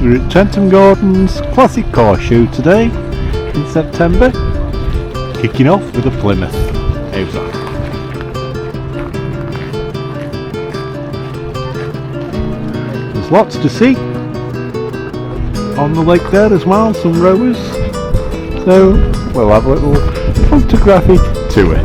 We're at Trentham Gardens Classic Car Show today in September, kicking off with a Plymouth. How's that? There's lots to see on the lake there as well, some rowers, so we'll have a little photographic tour.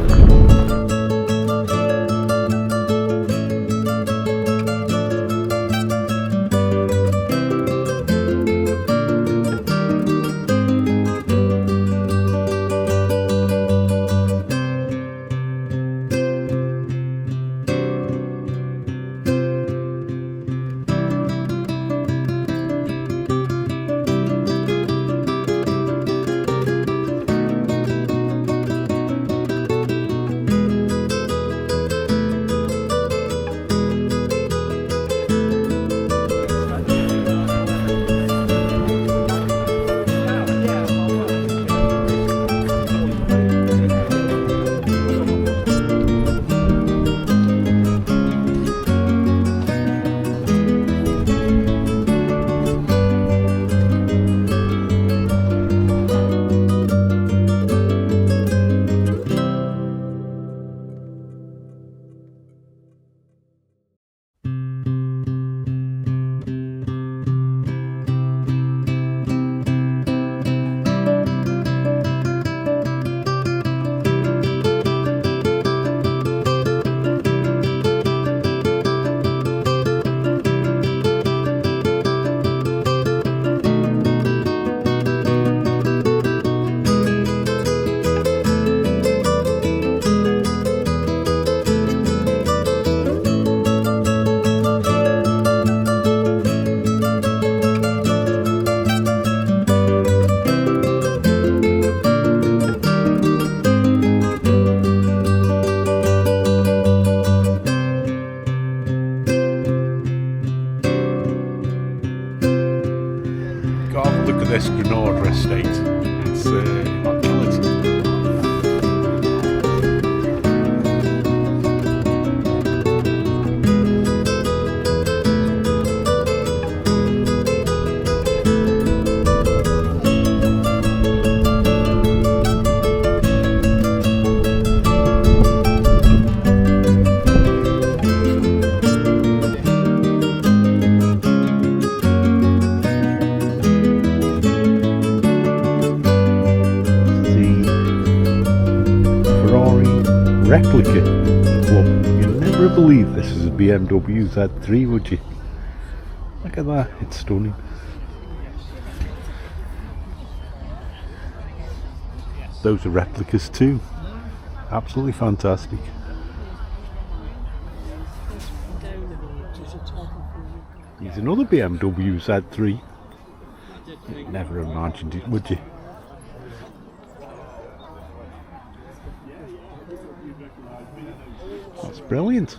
Look at this Granada estate, it's immaculate. Replica club. You'd never believe this is a BMW Z3, would you? Look at that, it's stunning. Those are replicas too. Absolutely fantastic. Here's another BMW Z3. You'd never imagined it, would you? That's brilliant.